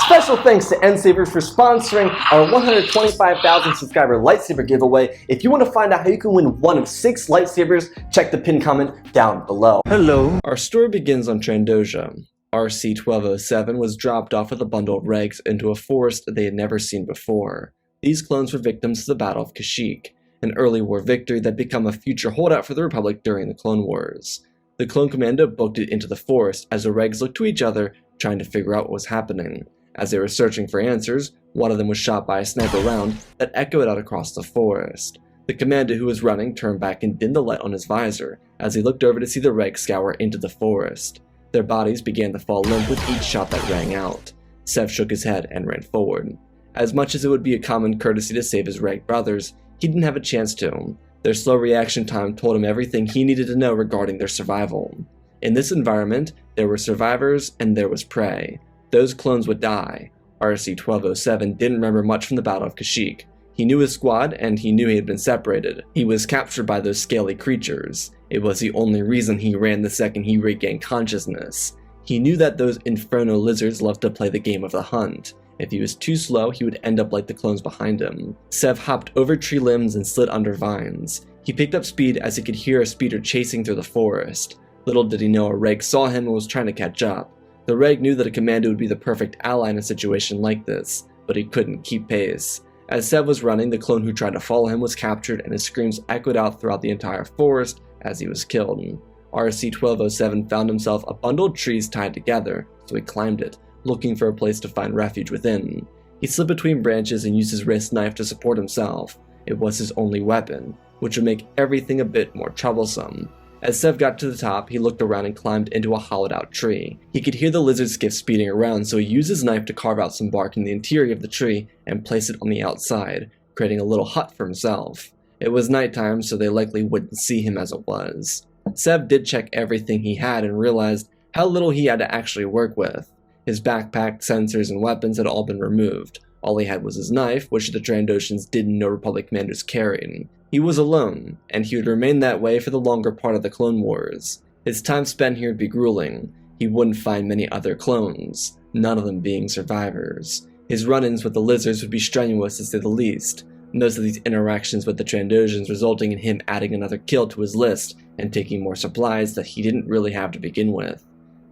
Special thanks to N-Sabers for sponsoring our 125,000 subscriber lightsaber giveaway. If you want to find out how you can win one of 6 lightsabers, check the pinned comment down below. Hello. Our story begins on Trandoshan. RC-1207 was dropped off with a bundle of regs into a forest they had never seen before. These clones were victims of the Battle of Kashyyyk, an early war victory that became a future holdout for the Republic during the Clone Wars. The Clone Commando booked it into the forest as the regs looked to each other, trying to figure out what was happening. As they were searching for answers, one of them was shot by a sniper round that echoed out across the forest. The commander who was running turned back and dimmed the light on his visor as he looked over to see the regs scour into the forest. Their bodies began to fall limp with each shot that rang out. Sev shook his head and ran forward. As much as it would be a common courtesy to save his reg brothers, he didn't have a chance to. Their slow reaction time told him everything he needed to know regarding their survival. In this environment, there were survivors and there was prey. Those clones would die. RC-1207 didn't remember much from the Battle of Kashyyyk. He knew his squad and he knew he had been separated. He was captured by those scaly creatures. It was the only reason he ran the second he regained consciousness. He knew that those inferno lizards loved to play the game of the hunt. If he was too slow, he would end up like the clones behind him. Sev hopped over tree limbs and slid under vines. He picked up speed as he could hear a speeder chasing through the forest. Little did he know a reg saw him and was trying to catch up. The reg knew that a commando would be the perfect ally in a situation like this, but he couldn't keep pace. As Sev was running, the clone who tried to follow him was captured and his screams echoed out throughout the entire forest as he was killed. RC-1207 found himself a bundle of trees tied together, so he climbed it, looking for a place to find refuge within. He slid between branches and used his wrist knife to support himself. It was his only weapon, which would make everything a bit more troublesome. As Sev got to the top, he looked around and climbed into a hollowed-out tree. He could hear the lizard skiff speeding around, so he used his knife to carve out some bark in the interior of the tree and place it on the outside, creating a little hut for himself. It was nighttime, so they likely wouldn't see him as it was. Sev did check everything he had and realized how little he had to actually work with. His backpack, sensors, and weapons had all been removed. All he had was his knife, which the Trandoshans didn't know Republic commanders carried. He was alone, and he would remain that way for the longer part of the Clone Wars. His time spent here would be grueling. He wouldn't find many other clones, none of them being survivors. His run-ins with the lizards would be strenuous to say the least, most of these interactions with the Trandoshans resulting in him adding another kill to his list and taking more supplies that he didn't really have to begin with.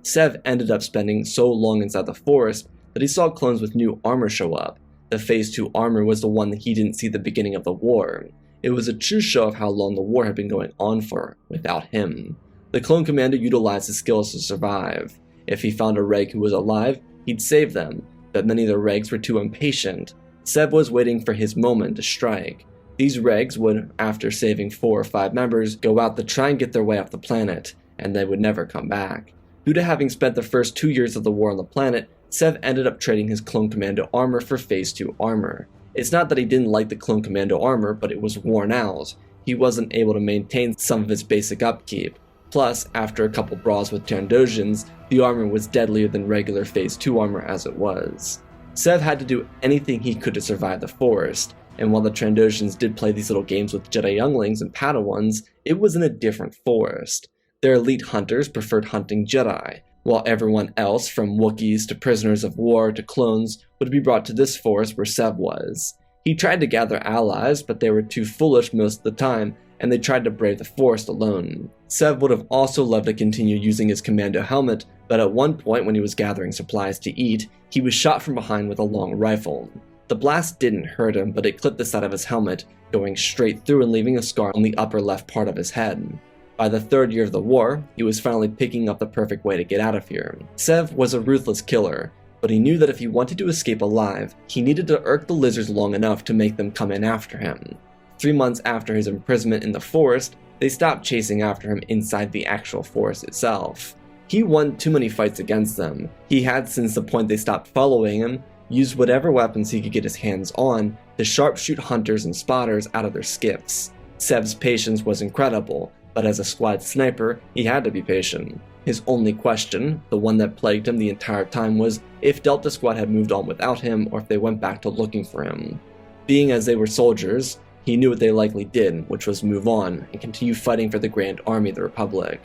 Sev ended up spending so long inside the forest that he saw clones with new armor show up. The Phase 2 armor was the one that he didn't see at the beginning of the war. It was a true show of how long the war had been going on for, without him. The Clone Commander utilized his skills to survive. If he found a reg who was alive, he'd save them, but many of the regs were too impatient. Sev was waiting for his moment to strike. These regs would, after saving 4 or 5 members, go out to try and get their way off the planet, and they would never come back. Due to having spent the first 2 years of the war on the planet, Sev ended up trading his Clone Commando armor for Phase 2 armor. It's not that he didn't like the Clone Commando armor, but it was worn out. He wasn't able to maintain some of its basic upkeep. Plus, after a couple brawls with Trandoshans, the armor was deadlier than regular Phase 2 armor as it was. Sev had to do anything he could to survive the forest, and while the Trandoshans did play these little games with Jedi younglings and Padawans, it was in a different forest. Their elite hunters preferred hunting Jedi, while everyone else, from Wookiees to prisoners of war to clones, would be brought to this forest where Sev was. He tried to gather allies, but they were too foolish most of the time, and they tried to brave the forest alone. Sev would have also loved to continue using his commando helmet, but at one point when he was gathering supplies to eat, he was shot from behind with a long rifle. The blast didn't hurt him, but it clipped the side of his helmet, going straight through and leaving a scar on the upper left part of his head. By the 3rd year of the war, he was finally picking up the perfect way to get out of here. Sev was a ruthless killer, but he knew that if he wanted to escape alive, he needed to irk the lizards long enough to make them come in after him. 3 months after his imprisonment in the forest, they stopped chasing after him inside the actual forest itself. He won too many fights against them. He had, since the point they stopped following him, used whatever weapons he could get his hands on to sharpshoot hunters and spotters out of their skiffs. Sev's patience was incredible, but as a squad sniper, he had to be patient. His only question, the one that plagued him the entire time, was if Delta Squad had moved on without him or if they went back to looking for him. Being as they were soldiers, he knew what they likely did, which was move on and continue fighting for the Grand Army of the Republic.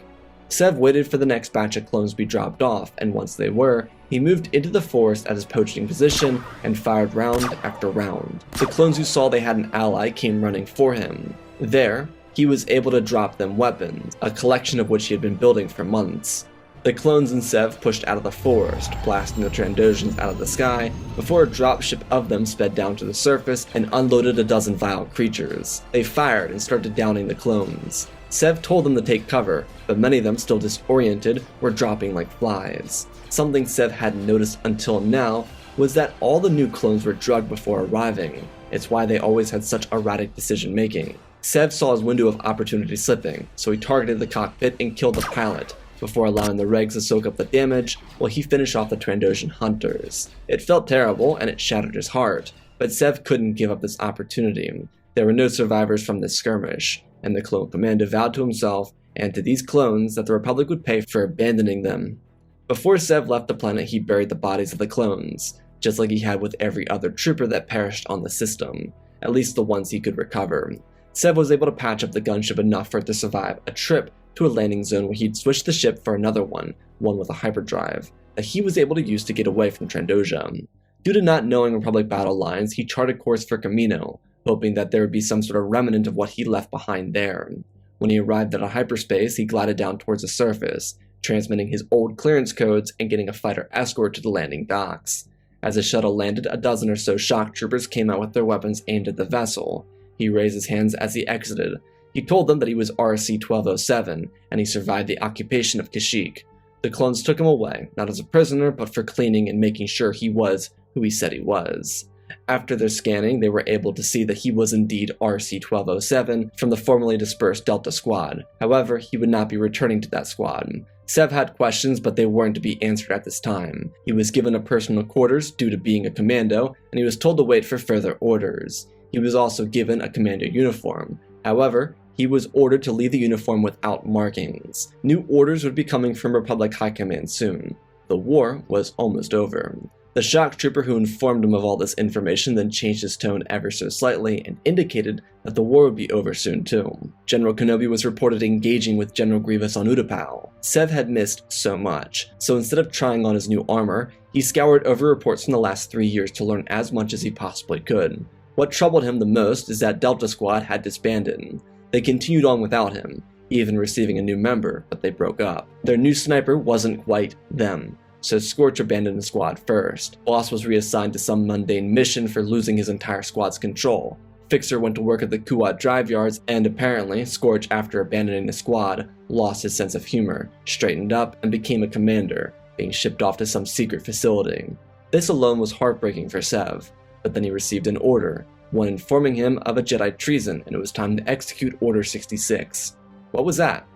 Sev waited for the next batch of clones to be dropped off, and once they were, he moved into the forest at his poaching position and fired round after round. The clones who saw they had an ally came running for him. There, he was able to drop them weapons, a collection of which he had been building for months. The clones and Sev pushed out of the forest, blasting the Trandoshans out of the sky, before a dropship of them sped down to the surface and unloaded a dozen vile creatures. They fired and started downing the clones. Sev told them to take cover, but many of them, still disoriented, were dropping like flies. Something Sev hadn't noticed until now was that all the new clones were drugged before arriving. It's why they always had such erratic decision making. Sev saw his window of opportunity slipping, so he targeted the cockpit and killed the pilot, before allowing the Regs to soak up the damage while he finished off the Trandoshan hunters. It felt terrible and it shattered his heart, but Sev couldn't give up this opportunity. There were no survivors from this skirmish, and the Clone Commando vowed to himself and to these clones that the Republic would pay for abandoning them. Before Sev left the planet, he buried the bodies of the clones, just like he had with every other trooper that perished on the system, at least the ones he could recover. Sev was able to patch up the gunship enough for it to survive a trip to a landing zone where he'd switched the ship for another one with a hyperdrive, that he was able to use to get away from Trandoshan. Due to not knowing Republic battle lines, he charted course for Camino, hoping that there would be some sort of remnant of what he left behind there. When he arrived at a hyperspace, he glided down towards the surface, transmitting his old clearance codes and getting a fighter escort to the landing docks. As the shuttle landed, a dozen or so shock troopers came out with their weapons aimed at the vessel. He raised his hands as he exited. He told them that he was RC-1207, and he survived the occupation of Kashyyyk. The clones took him away, not as a prisoner, but for cleaning and making sure he was who he said he was. After their scanning, they were able to see that he was indeed RC-1207 from the formerly dispersed Delta Squad. However, he would not be returning to that squad. Sev had questions, but they weren't to be answered at this time. He was given a personal quarters due to being a commando, and he was told to wait for further orders. He was also given a commando uniform. However, he was ordered to leave the uniform without markings. New orders would be coming from Republic High Command soon. The war was almost over. The shock trooper who informed him of all this information then changed his tone ever so slightly and indicated that the war would be over soon too. General Kenobi was reported engaging with General Grievous on Utapau. Sev had missed so much, so instead of trying on his new armor, he scoured over reports from the last 3 years to learn as much as he possibly could. What troubled him the most is that Delta Squad had disbanded. They continued on without him, even receiving a new member, but they broke up. Their new sniper wasn't quite them, so Scorch abandoned the squad first. Boss was reassigned to some mundane mission for losing his entire squad's control. Fixer went to work at the Kuat drive yards, and apparently, Scorch, after abandoning the squad, lost his sense of humor, straightened up, and became a commander, being shipped off to some secret facility. This alone was heartbreaking for Sev, but then he received an order, one informing him of a Jedi treason, and it was time to execute Order 66. What was that?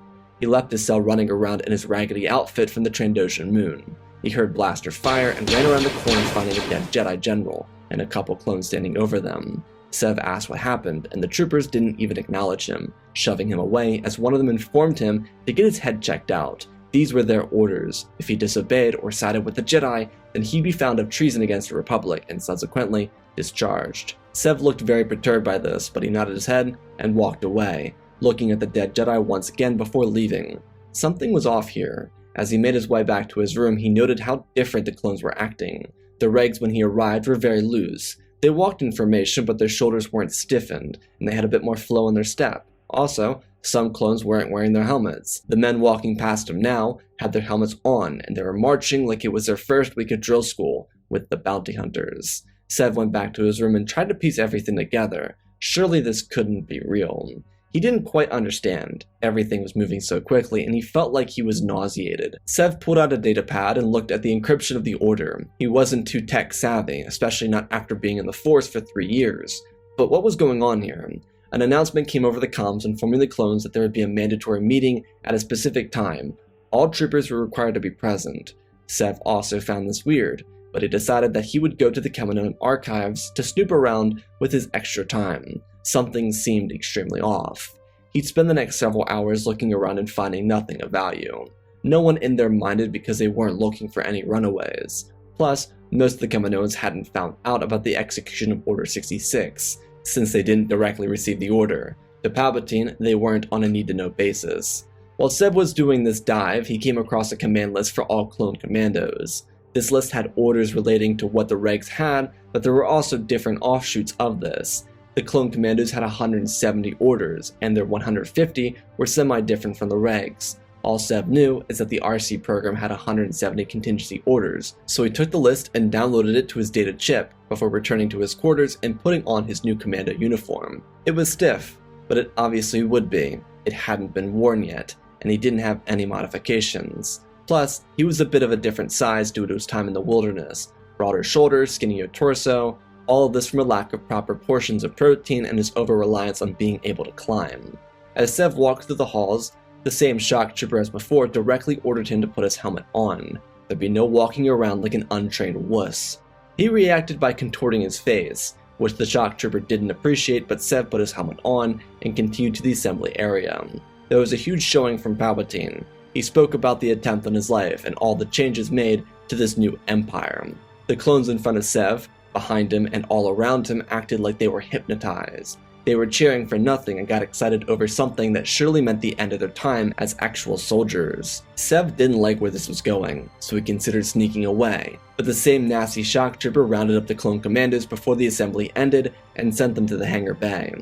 He left his cell running around in his raggedy outfit from the Trandoshan moon. He heard blaster fire and ran around the corner finding a dead Jedi general and a couple clones standing over them. Sev asked what happened, and the troopers didn't even acknowledge him, shoving him away as one of them informed him to get his head checked out. These were their orders. If he disobeyed or sided with the Jedi, then he'd be found of treason against the Republic and subsequently discharged. Sev looked very perturbed by this, but he nodded his head and walked away, looking at the dead Jedi once again before leaving. Something was off here. As he made his way back to his room, he noted how different the clones were acting. The Regs, when he arrived, were very loose. They walked in formation, but their shoulders weren't stiffened, and they had a bit more flow in their step. Also, some clones weren't wearing their helmets. The men walking past him now had their helmets on, and they were marching like it was their first week of drill school with the bounty hunters. Sev went back to his room and tried to piece everything together. Surely this couldn't be real. He didn't quite understand. Everything was moving so quickly, and he felt like he was nauseated. Sev pulled out a datapad and looked at the encryption of the order. He wasn't too tech-savvy, especially not after being in the Force for 3 years. But what was going on here? An announcement came over the comms informing the clones that there would be a mandatory meeting at a specific time. All troopers were required to be present. Sev also found this weird, but he decided that he would go to the Kaminoan archives to snoop around with his extra time. Something seemed extremely off. He'd spend the next several hours looking around and finding nothing of value. No one in there minded because they weren't looking for any runaways. Plus, most of the Kaminoans hadn't found out about the execution of Order 66, since they didn't directly receive the order. To Palpatine, they weren't on a need-to-know basis. While Seb was doing this dive, he came across a command list for all Clone Commandos. This list had orders relating to what the regs had, but there were also different offshoots of this. The Clone Commandos had 170 orders, and their 150 were semi-different from the regs. All Seb knew is that the RC program had 170 contingency orders, so he took the list and downloaded it to his data chip before returning to his quarters and putting on his new commando uniform. It was stiff, but it obviously would be. It hadn't been worn yet, and he didn't have any modifications. Plus, he was a bit of a different size due to his time in the wilderness. Broader shoulders, skinnier torso, all of this from a lack of proper portions of protein and his over-reliance on being able to climb. As Sev walked through the halls, the same shock trooper as before directly ordered him to put his helmet on. There'd be no walking around like an untrained wuss. He reacted by contorting his face, which the shock trooper didn't appreciate, but Sev put his helmet on and continued to the assembly area. There was a huge showing from Palpatine. He spoke about the attempt on his life and all the changes made to this new empire. The clones in front of Sev, behind him, and all around him acted like they were hypnotized. They were cheering for nothing and got excited over something that surely meant the end of their time as actual soldiers. Sev didn't like where this was going, so he considered sneaking away, but the same nasty shock trooper rounded up the Clone Commandos before the assembly ended and sent them to the hangar bay.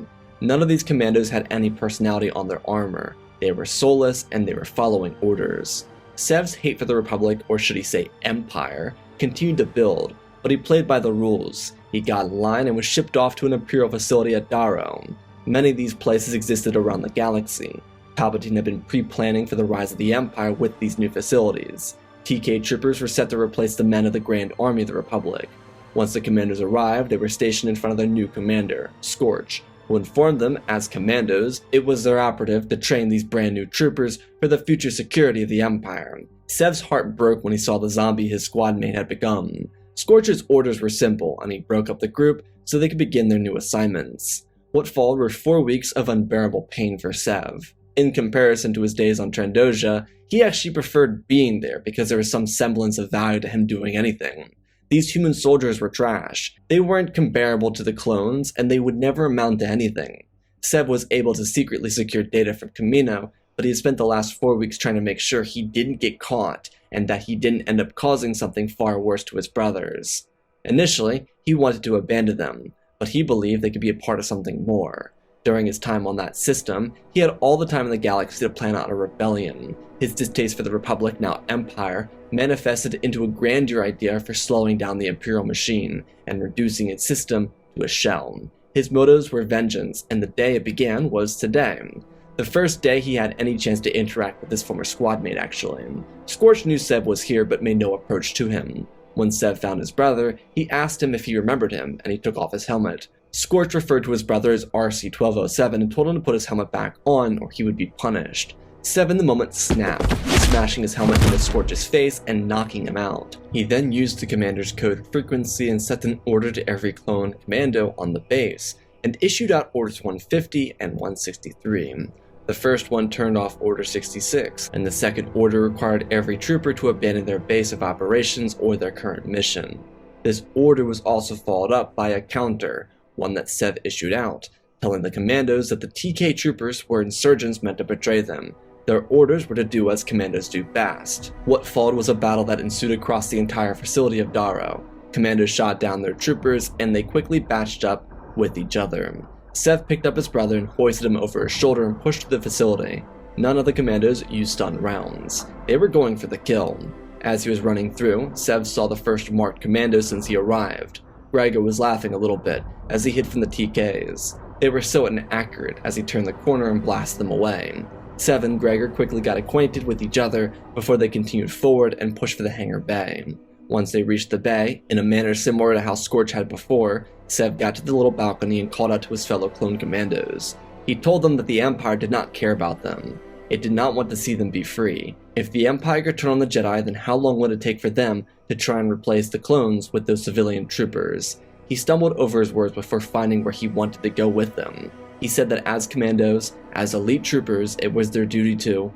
None of these commandos had any personality on their armor. They were soulless and they were following orders. Sev's hate for the Republic, or should he say Empire, continued to build, but he played by the rules. He got in line and was shipped off to an Imperial facility at Darrow. Many of these places existed around the galaxy. Palpatine had been pre-planning for the rise of the Empire with these new facilities. TK troopers were set to replace the men of the Grand Army of the Republic. Once the commanders arrived, they were stationed in front of their new commander, Scorch, who informed them, as commandos, it was their operative to train these brand new troopers for the future security of the Empire. Sev's heart broke when he saw the zombie his squad mate had become. Scorch's orders were simple, and he broke up the group so they could begin their new assignments. What followed were 4 weeks of unbearable pain for Sev. In comparison to his days on Trandoja, he actually preferred being there because there was some semblance of value to him doing anything. These human soldiers were trash. They weren't comparable to the clones, and they would never amount to anything. Sev was able to secretly secure data from Kamino, but he had spent the last 4 weeks trying to make sure he didn't get caught, and that he didn't end up causing something far worse to his brothers. Initially, he wanted to abandon them, but he believed they could be a part of something more. During his time on that system, he had all the time in the galaxy to plan out a rebellion. His distaste for the Republic, now Empire, manifested into a grandeur idea for slowing down the Imperial machine and reducing its system to a shell. His motives were vengeance, and the day it began was today. The first day he had any chance to interact with his former squadmate, actually. Scorch knew Sev was here but made no approach to him. When Sev found his brother, he asked him if he remembered him, and he took off his helmet. Scorch referred to his brother as RC-1207 and told him to put his helmet back on or he would be punished. Sev in the moment snapped, smashing his helmet into Scorch's face and knocking him out. He then used the commander's code frequency and sent an order to every clone commando on the base, and issued out orders 150 and 163. The first one turned off Order 66, and the second order required every trooper to abandon their base of operations or their current mission. This order was also followed up by a counter, one that Sev issued out, telling the commandos that the TK troopers were insurgents meant to betray them. Their orders were to do as commandos do best. What followed was a battle that ensued across the entire facility of Darrow. Commandos shot down their troopers, and they quickly batched up with each other. Sev picked up his brother and hoisted him over his shoulder and pushed to the facility. None of the commandos used stun rounds. They were going for the kill. As he was running through, Sev saw the first marked commando since he arrived. Gregor was laughing a little bit as he hid from the TKs. They were so inaccurate as he turned the corner and blasted them away. Sev and Gregor quickly got acquainted with each other before they continued forward and pushed for the hangar bay. Once they reached the bay, in a manner similar to how Scorch had before, Sev got to the little balcony and called out to his fellow clone commandos. He told them that the Empire did not care about them. It did not want to see them be free. If the Empire could turn on the Jedi, then how long would it take for them to try and replace the clones with those civilian troopers? He stumbled over his words before finding where he wanted to go with them. He said that as commandos, as elite troopers, it was their duty to...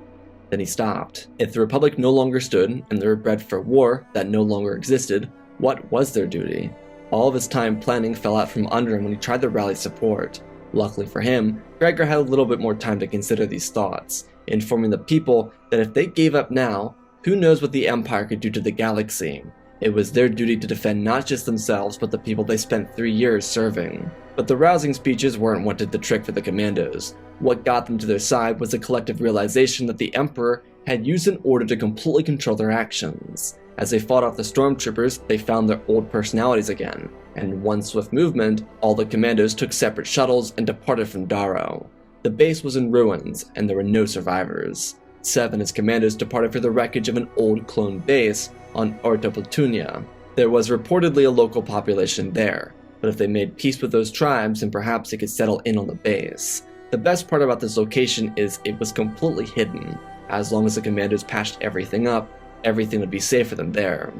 Then he stopped. If the Republic no longer stood, and they were bred for war that no longer existed, what was their duty? All of his time planning fell out from under him when he tried to rally support. Luckily for him, Gregor had a little bit more time to consider these thoughts. informing the people that if they gave up now, who knows what the Empire could do to the galaxy. It was their duty to defend not just themselves, but the people they spent 3 years serving. But the rousing speeches weren't what did the trick for the Commandos. What got them to their side was a collective realization that the Emperor had used an order to completely control their actions. As they fought off the stormtroopers, they found their old personalities again, and in one swift movement, all the Commandos took separate shuttles and departed from Daro. The base was in ruins, and there were no survivors. Sev and his Commandos departed for the wreckage of an old clone base on Orta Platunia. There was reportedly a local population there, but if they made peace with those tribes, then perhaps they could settle in on the base. The best part about this location is it was completely hidden. As long as the Commandos patched everything up, everything would be safe for them there.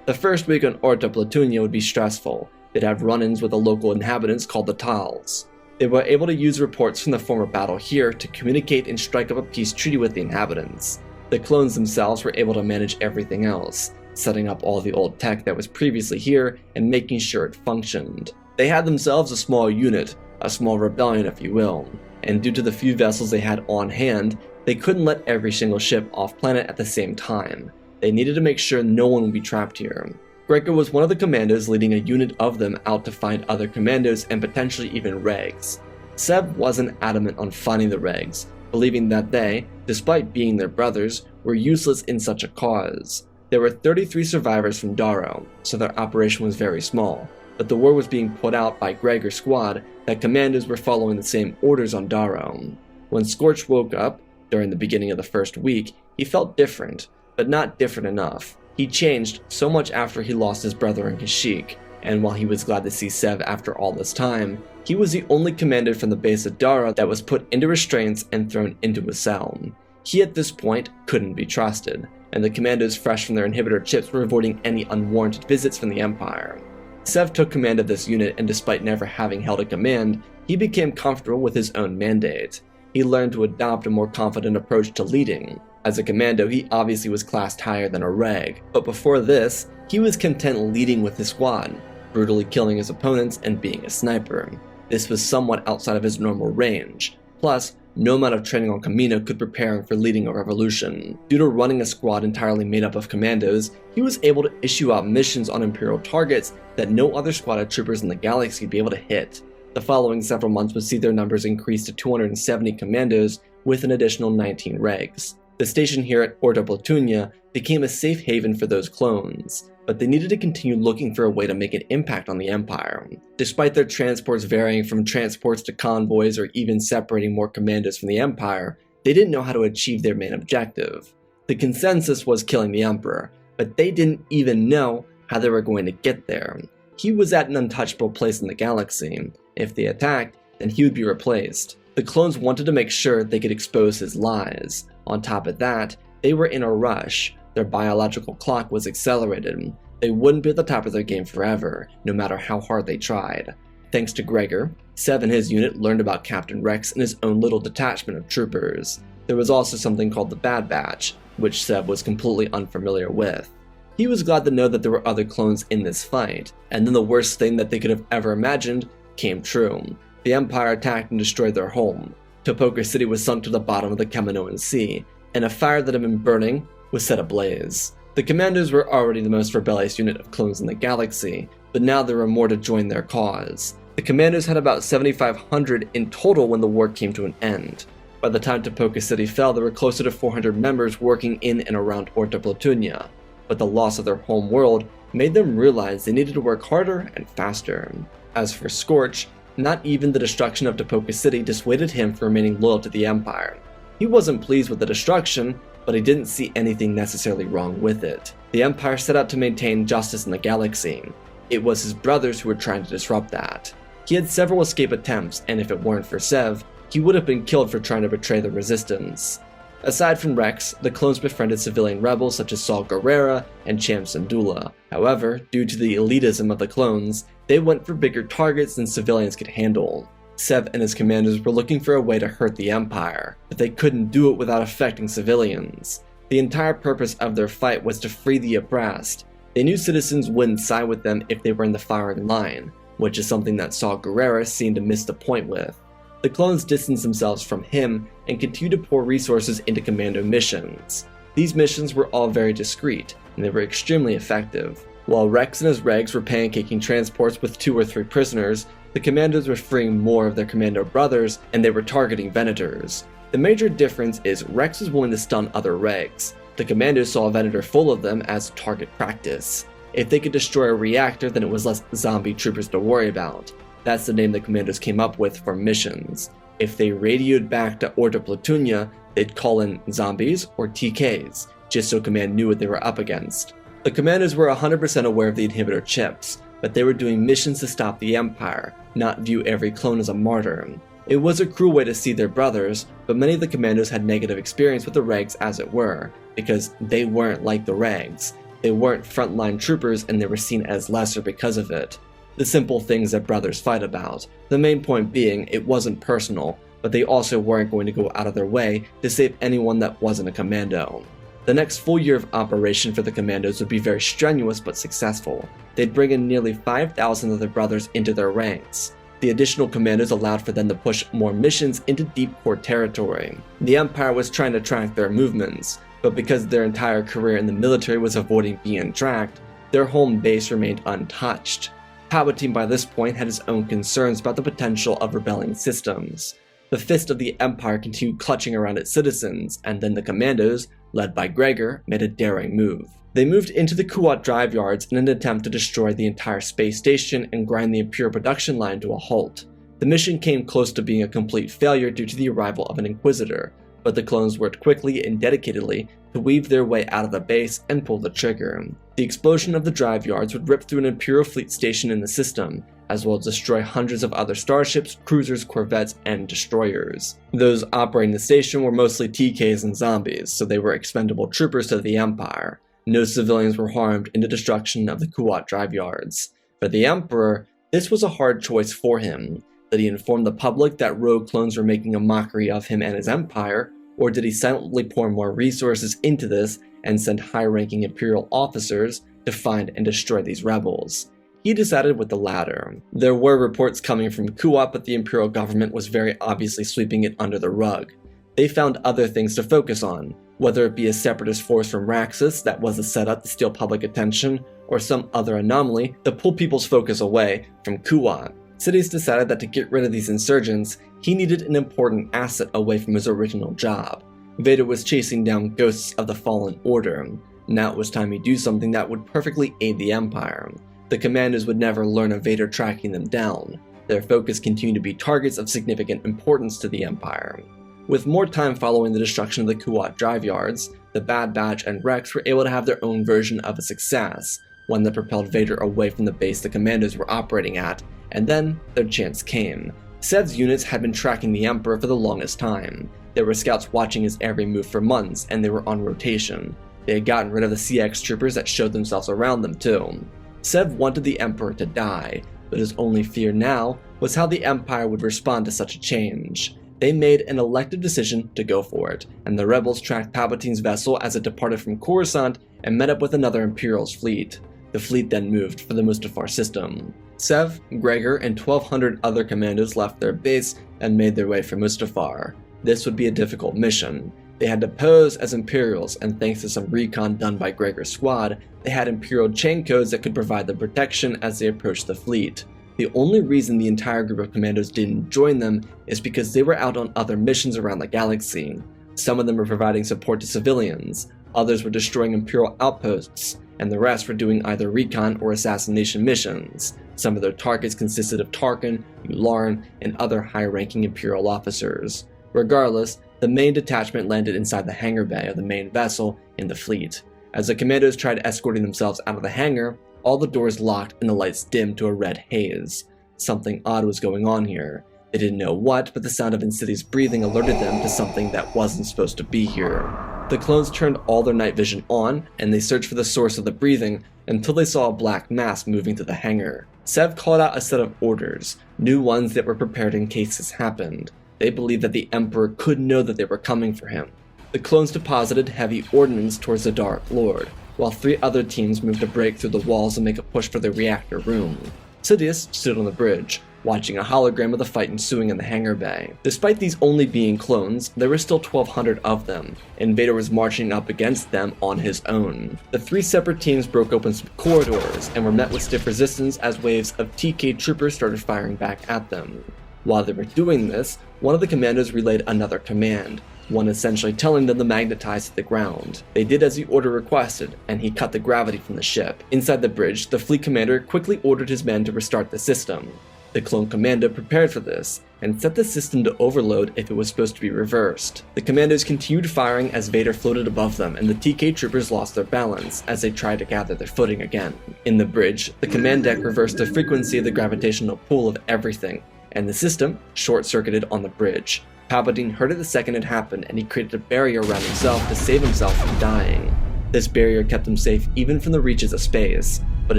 The first week on Orta Platunia would be stressful. They'd have run-ins with the local inhabitants called the Tals. They were able to use reports from the former battle here to communicate and strike up a peace treaty with the inhabitants. The clones themselves were able to manage everything else, setting up all the old tech that was previously here and making sure it functioned. They had themselves a small unit, a small rebellion if you will, and due to the few vessels they had on hand, they couldn't let every single ship off planet at the same time. They needed to make sure no one would be trapped here. Gregor was one of the Commandos leading a unit of them out to find other Commandos and potentially even Regs. Seb wasn't adamant on finding the Regs, believing that they, despite being their brothers, were useless in such a cause. There were 33 survivors from Daro, so their operation was very small, but the word was being put out by Gregor's squad that Commandos were following the same orders on Daro. When Scorch woke up, during the beginning of the first week, he felt different, but not different enough. He changed so much after he lost his brother in Kashyyyk, and while he was glad to see Sev after all this time, he was the only Commando from the base of Dara that was put into restraints and thrown into a cell. He at this point couldn't be trusted, and the Commandos fresh from their inhibitor chips were avoiding any unwarranted visits from the Empire. Sev took command of this unit, and despite never having held a command, he became comfortable with his own mandate. He learned to adopt a more confident approach to leading. As a commando, he obviously was classed higher than a reg, but before this, he was content leading with his squad, brutally killing his opponents and being a sniper. This was somewhat outside of his normal range. Plus, no amount of training on Kamino could prepare him for leading a revolution. Due to running a squad entirely made up of commandos, he was able to issue out missions on Imperial targets that no other squad of troopers in the galaxy would be able to hit. The following several months would see their numbers increase to 270 commandos with an additional 19 regs. The station here at Orta Platunia became a safe haven for those clones, but they needed to continue looking for a way to make an impact on the Empire. Despite their transports varying from transports to convoys or even separating more commandos from the Empire, they didn't know how to achieve their main objective. The consensus was killing the Emperor, but they didn't even know how they were going to get there. He was at an untouchable place in the galaxy. If they attacked, then he would be replaced. The clones wanted to make sure they could expose his lies. On top of that, they were in a rush. Their biological clock was accelerated. They wouldn't be at the top of their game forever, no matter how hard they tried. Thanks to Gregor, Sev and his unit learned about Captain Rex and his own little detachment of troopers. There was also something called the Bad Batch, which Sev was completely unfamiliar with. He was glad to know that there were other clones in this fight, and then the worst thing that they could have ever imagined came true. The Empire attacked and destroyed their home. Topoka City was sunk to the bottom of the Kaminoan Sea, and a fire that had been burning was set ablaze. The Commandos were already the most rebellious unit of clones in the galaxy, but now there were more to join their cause. The Commandos had about 7,500 in total when the war came to an end. By the time Topoka City fell, there were closer to 400 members working in and around Orta Platunia, but the loss of their home world made them realize they needed to work harder and faster. As for Scorch, not even the destruction of Topoka City dissuaded him from remaining loyal to the Empire. He wasn't pleased with the destruction, but he didn't see anything necessarily wrong with it. The Empire set out to maintain justice in the galaxy. It was his brothers who were trying to disrupt that. He had several escape attempts, and if it weren't for Sev, he would have been killed for trying to betray the Resistance. Aside from Rex, the clones befriended civilian rebels such as Saul Guerrera and Cham Syndulla. However, due to the elitism of the clones, they went for bigger targets than civilians could handle. Sev and his commanders were looking for a way to hurt the Empire, but they couldn't do it without affecting civilians. The entire purpose of their fight was to free the oppressed. They knew citizens wouldn't side with them if they were in the firing line, which is something that Saul Guerrera seemed to miss the point with. The clones distanced themselves from him and continued to pour resources into commando missions. These missions were all very discreet, and they were extremely effective. While Rex and his regs were pancaking transports with 2 or 3 prisoners, the commandos were freeing more of their commando brothers, and they were targeting Venators. The major difference is Rex was willing to stun other regs. The commandos saw a Venator full of them as target practice. If they could destroy a reactor, then it was less zombie troopers to worry about. That's the name the commandos came up with for missions. If they radioed back to Orta Platunia, they'd call in zombies or TKs, just so command knew what they were up against. The commandos were 100% aware of the inhibitor chips, but they were doing missions to stop the Empire, not view every clone as a martyr. It was a cruel way to see their brothers, but many of the commandos had negative experience with the regs as it were, because they weren't like the regs. They weren't frontline troopers and they were seen as lesser because of it. The simple things that brothers fight about. The main point being, it wasn't personal, but they also weren't going to go out of their way to save anyone that wasn't a commando. The next full year of operation for the commandos would be very strenuous but successful. They'd bring in nearly 5,000 of their brothers into their ranks. The additional commandos allowed for them to push more missions into deep core territory. The Empire was trying to track their movements, but because their entire career in the military was avoiding being tracked, their home base remained untouched. Palpatine by this point had his own concerns about the potential of rebelling systems. The fist of the Empire continued clutching around its citizens, and then the commandos, led by Gregor, made a daring move. They moved into the Kuat drive yards in an attempt to destroy the entire space station and grind the Imperial production line to a halt. The mission came close to being a complete failure due to the arrival of an Inquisitor, but the clones worked quickly and dedicatedly to weave their way out of the base and pull the trigger. The explosion of the drive yards would rip through an Imperial fleet station in the system, as well as destroy hundreds of other starships, cruisers, corvettes, and destroyers. Those operating the station were mostly TKs and zombies, so they were expendable troopers to the Empire. No civilians were harmed in the destruction of the Kuat drive yards. For the Emperor, this was a hard choice for him. Did he inform the public that rogue clones were making a mockery of him and his empire, or did he silently pour more resources into this and send high-ranking Imperial officers to find and destroy these rebels? He decided with the latter. There were reports coming from Kuat, but the Imperial government was very obviously sweeping it under the rug. They found other things to focus on, whether it be a separatist force from Raxus that was a setup to steal public attention, or some other anomaly to pull people's focus away from Kuat. Sidious decided that to get rid of these insurgents, he needed an important asset away from his original job. Vader was chasing down ghosts of the Fallen Order. Now it was time he do something that would perfectly aid the Empire. The commandos would never learn of Vader tracking them down. Their focus continued to be targets of significant importance to the Empire. With more time following the destruction of the Kuat drive yards, the Bad Batch and Rex were able to have their own version of a success, one that propelled Vader away from the base the commandos were operating at, and then their chance came. Sev's units had been tracking the Emperor for the longest time. There were scouts watching his every move for months, and they were on rotation. They had gotten rid of the CX troopers that showed themselves around them too. Sev wanted the Emperor to die, but his only fear now was how the Empire would respond to such a change. They made an elective decision to go for it, and the rebels tracked Palpatine's vessel as it departed from Coruscant and met up with another Imperial's fleet. The fleet then moved for the Mustafar system. Sev, Gregor, and 1,200 other commandos left their base and made their way for Mustafar. This would be a difficult mission. They had to pose as Imperials, and thanks to some recon done by Gregor's squad, they had Imperial chain codes that could provide them protection as they approached the fleet. The only reason the entire group of commandos didn't join them is because they were out on other missions around the galaxy. Some of them were providing support to civilians, others were destroying Imperial outposts, and the rest were doing either recon or assassination missions. Some of their targets consisted of Tarkin, Yularen, and other high-ranking Imperial officers. Regardless, the main detachment landed inside the hangar bay of the main vessel in the fleet. As the commandos tried escorting themselves out of the hangar, all the doors locked and the lights dimmed to a red haze. Something odd was going on here. They didn't know what, but the sound of Insidious breathing alerted them to something that wasn't supposed to be here. The clones turned all their night vision on, and they searched for the source of the breathing until they saw a black mass moving to the hangar. Sev called out a set of orders, new ones that were prepared in case this happened. They believed that the Emperor could know that they were coming for him. The clones deposited heavy ordnance towards the Dark Lord, while 3 other teams moved to break through the walls and make a push for the reactor room. Sidious stood on the bridge, watching a hologram of the fight ensuing in the hangar bay. Despite these only being clones, there were still 1,200 of them, and Vader was marching up against them on his own. The 3 separate teams broke open some corridors and were met with stiff resistance as waves of TK troopers started firing back at them. While they were doing this, one of the commandos relayed another command, one essentially telling them to magnetize to the ground. They did as the order requested, and he cut the gravity from the ship. Inside the bridge, the fleet commander quickly ordered his men to restart the system. The Clone Commando prepared for this, and set the system to overload if it was supposed to be reversed. The commandos continued firing as Vader floated above them, and the TK troopers lost their balance as they tried to gather their footing again. In the bridge, the command deck reversed the frequency of the gravitational pull of everything, and the system short-circuited on the bridge. Palpatine heard it the second it happened, and he created a barrier around himself to save himself from dying. This barrier kept him safe even from the reaches of space, but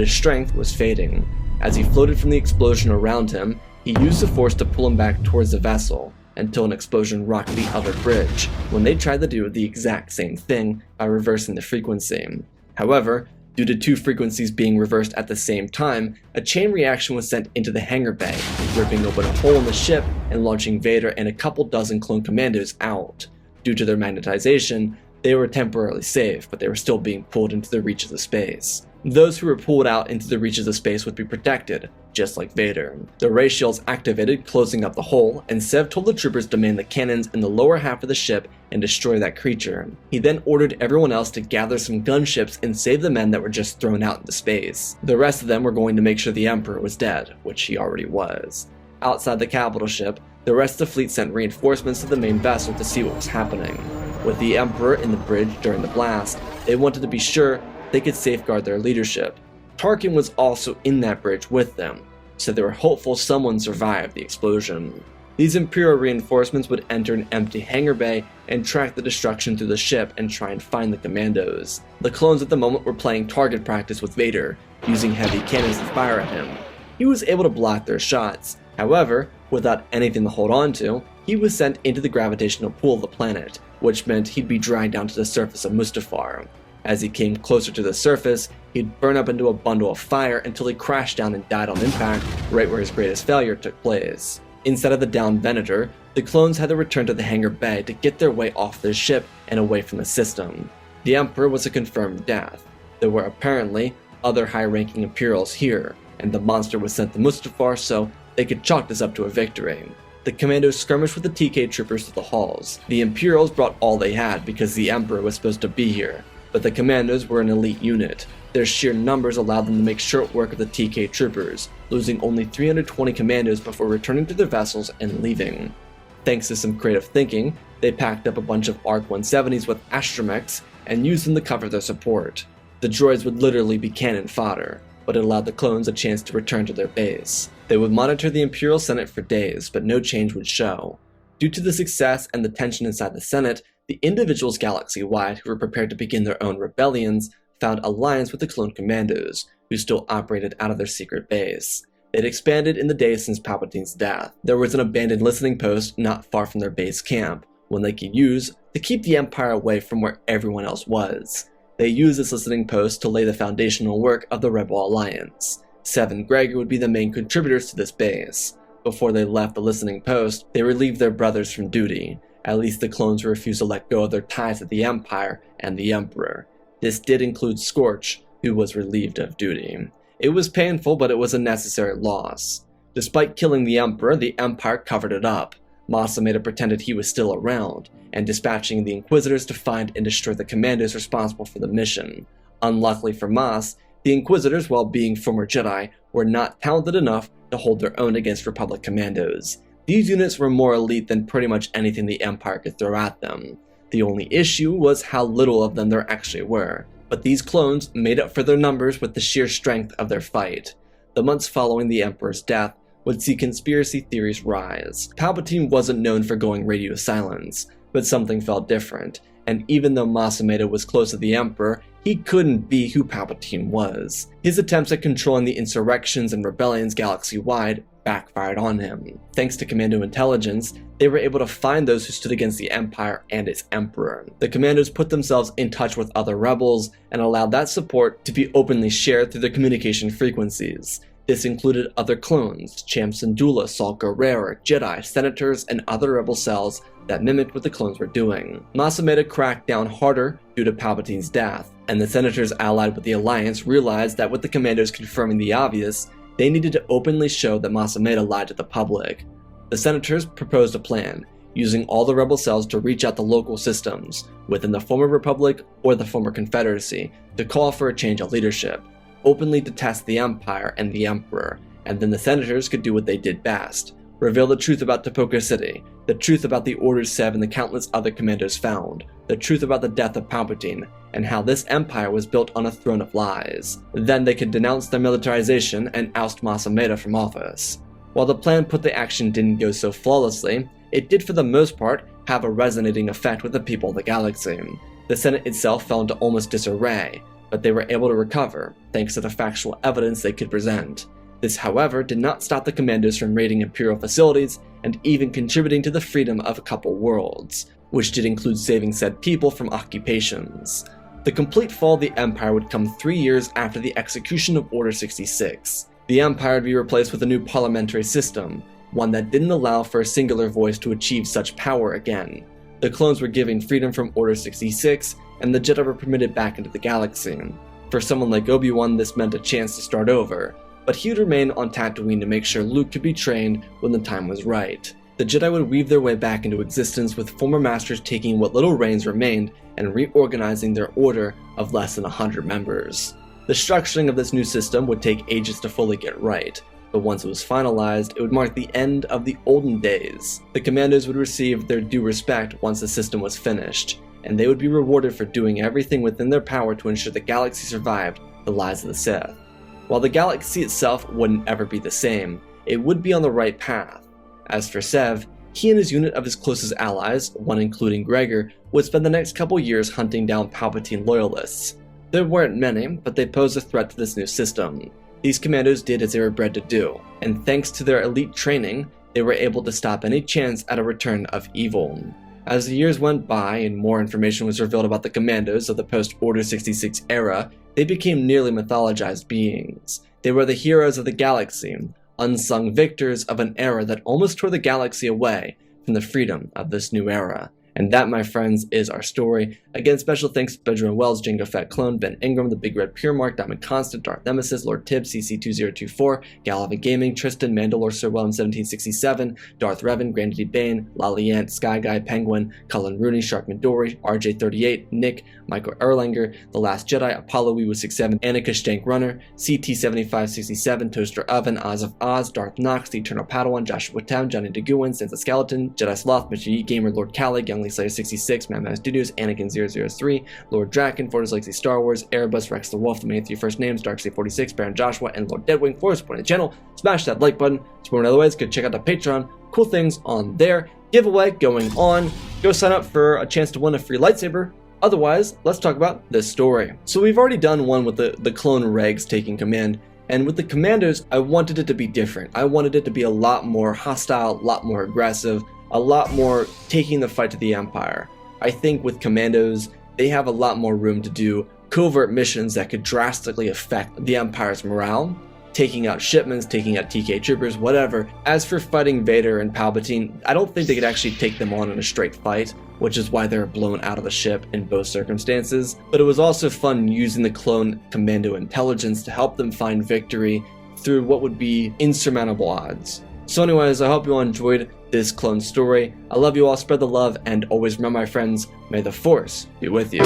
his strength was fading. As he floated from the explosion around him, he used the force to pull him back towards the vessel, until an explosion rocked the other bridge, when they tried to do the exact same thing by reversing the frequency. However, due to 2 frequencies being reversed at the same time, a chain reaction was sent into the hangar bay, ripping open a hole in the ship and launching Vader and a couple dozen Clone Commandos out. Due to their magnetization, they were temporarily safe, but they were still being pulled into the reaches of space. Those who were pulled out into the reaches of space would be protected, just like Vader. The ray shields activated, closing up the hole, and Sev told the troopers to man the cannons in the lower half of the ship and destroy that creature. He then ordered everyone else to gather some gunships and save the men that were just thrown out into space. The rest of them were going to make sure the Emperor was dead, which he already was. Outside the capital ship, the rest of the fleet sent reinforcements to the main vessel to see what was happening. With the Emperor in the bridge during the blast, they wanted to be sure they could safeguard their leadership. Tarkin was also in that bridge with them, so they were hopeful someone survived the explosion. These Imperial reinforcements would enter an empty hangar bay and track the destruction through the ship and try and find the commandos. The clones at the moment were playing target practice with Vader, using heavy cannons to fire at him. He was able to block their shots. However, without anything to hold on to, he was sent into the gravitational pull of the planet, which meant he'd be dragged down to the surface of Mustafar. As he came closer to the surface, he'd burn up into a bundle of fire until he crashed down and died on impact, right where his greatest failure took place. Instead of the downed Venator, the clones had to return to the hangar bay to get their way off the ship and away from the system. The Emperor was a confirmed death. There were apparently other high-ranking Imperials here, and the monster was sent to Mustafar so they could chalk this up to a victory. The Commandos skirmished with the TK troopers to the halls. The Imperials brought all they had because the Emperor was supposed to be here, but the Commandos were an elite unit. Their sheer numbers allowed them to make short work of the TK troopers, losing only 320 Commandos before returning to their vessels and leaving. Thanks to some creative thinking, they packed up a bunch of ARC-170s with astromechs and used them to cover their support. The droids would literally be cannon fodder, but it allowed the clones a chance to return to their base. They would monitor the Imperial Senate for days, but no change would show. Due to the success and the tension inside the Senate, the individuals galaxy-wide who were prepared to begin their own rebellions found alliance with the Clone Commandos, who still operated out of their secret base. They'd expanded in the days since Palpatine's death. There was an abandoned listening post not far from their base camp, one they could use to keep the Empire away from where everyone else was. They used this listening post to lay the foundational work of the Rebel Alliance. Sev and Gregor would be the main contributors to this base. Before they left the listening post, they relieved their brothers from duty. At least the clones refused to let go of their ties to the Empire and the Emperor. This did include Scorch, who was relieved of duty. It was painful, but it was a necessary loss. Despite killing the Emperor, the Empire covered it up. Mas Amedda pretended he was still around, and dispatching the Inquisitors to find and destroy the commandos responsible for the mission. Unluckily for Mas, the Inquisitors, while being former Jedi, were not talented enough to hold their own against Republic commandos. These units were more elite than pretty much anything the Empire could throw at them. The only issue was how little of them there actually were, but these clones made up for their numbers with the sheer strength of their fight. The months following the Emperor's death would see conspiracy theories rise. Palpatine wasn't known for going radio silence, but something felt different, and even though Mas Amedda was close to the Emperor, he couldn't be who Palpatine was. His attempts at controlling the insurrections and rebellions galaxy-wide backfired on him. Thanks to Commando intelligence, they were able to find those who stood against the Empire and its Emperor. The Commandos put themselves in touch with other rebels and allowed that support to be openly shared through their communication frequencies. This included other clones, Cham Syndulla, Saw Gerrera, Jedi, senators, and other rebel cells that mimicked what the clones were doing. Mas Amedda cracked down harder due to Palpatine's death, and the senators allied with the Alliance realized that with the Commandos confirming the obvious, they needed to openly show that Mas Amedda lied to the public. The senators proposed a plan, using all the rebel cells to reach out to local systems, within the former Republic or the former Confederacy, to call for a change of leadership, openly to test the Empire and the Emperor, and then the senators could do what they did best, reveal the truth about Tipoca City, the truth about the Order 7 the countless other Commandos found, the truth about the death of Palpatine, and how this empire was built on a throne of lies. Then they could denounce their militarization and oust Mas Amedda from office. While the plan put the action didn't go so flawlessly, it did for the most part have a resonating effect with the people of the galaxy. The Senate itself fell into almost disarray, but they were able to recover, thanks to the factual evidence they could present. This, however, did not stop the Commandos from raiding Imperial facilities and even contributing to the freedom of a couple worlds, which did include saving said people from occupations. The complete fall of the Empire would come 3 years after the execution of Order 66. The Empire would be replaced with a new parliamentary system, one that didn't allow for a singular voice to achieve such power again. The clones were given freedom from Order 66, and the Jedi were permitted back into the galaxy. For someone like Obi-Wan, this meant a chance to start over, but he would remain on Tatooine to make sure Luke could be trained when the time was right. The Jedi would weave their way back into existence, with former masters taking what little reins remained and reorganizing their order of less than 100 members. The structuring of this new system would take ages to fully get right, but once it was finalized, it would mark the end of the olden days. The Commandos would receive their due respect once the system was finished, and they would be rewarded for doing everything within their power to ensure the galaxy survived the lies of the Sith. While the galaxy itself wouldn't ever be the same, it would be on the right path. As for Sev, he and his unit of his closest allies, one including Gregor, would spend the next couple years hunting down Palpatine loyalists. There weren't many, but they posed a threat to this new system. These Commandos did as they were bred to do, and thanks to their elite training, they were able to stop any chance at a return of evil. As the years went by and more information was revealed about the Commandos of the post-Order 66 era, they became nearly mythologized beings. They were the heroes of the galaxy, unsung victors of an era that almost tore the galaxy away from the freedom of this new era. And that, my friends, is our story. Again, special thanks to Benjamin Wells, Jango Fett Clone, Ben Ingram, The Big Red Pure Mark, Diamond Constant, Darth Nemesis, Lord Tibbs, CC2024, Galavan Gaming, Tristan, Mandalore, Sir Willem 1767, Darth Revan, Grandy Bane, Laliant, Sky Guy, Penguin, Cullen Rooney, Shark Midori, RJ38, Nick, Michael Erlanger, The Last Jedi, Apollo Weewu 67, Annika Stank Runner, CT7567, Toaster Oven, Oz of Oz, Darth Nox, The Eternal Padawan, Joshua Tam, Johnny DeGuin, Sansa Skeleton, Jedi Sloth, Mr. Yeet Gamer, Lord Callie, Youngly Slayer 66, Madman Studios, Anakin 003, Lord Draken, Fortis Legacy Star Wars, Erebus, Rex the Wolf, the main 3 first names, Darkseid 46, Baron Joshua, and Lord Deadwing. For supporting the channel, smash that like button. Support in other ways, go check out the Patreon. Cool things on there. Giveaway going on. Go sign up for a chance to win a free lightsaber. Otherwise, let's talk about this story. So we've already done one with the clone Regs taking command, and with the Commandos, I wanted it to be different. I wanted it to be a lot more hostile, a lot more aggressive, a lot more taking the fight to the Empire. I think with Commandos, they have a lot more room to do covert missions that could drastically affect the Empire's morale, taking out shipments, taking out TK troopers, whatever. As for fighting Vader and Palpatine, I don't think they could actually take them on in a straight fight, which is why they were blown out of the ship in both circumstances. But it was also fun using the clone commando intelligence to help them find victory through what would be insurmountable odds. So anyways, I hope you all enjoyed this clone story. I love you all, spread the love, and always remember, my friends, may the Force be with you.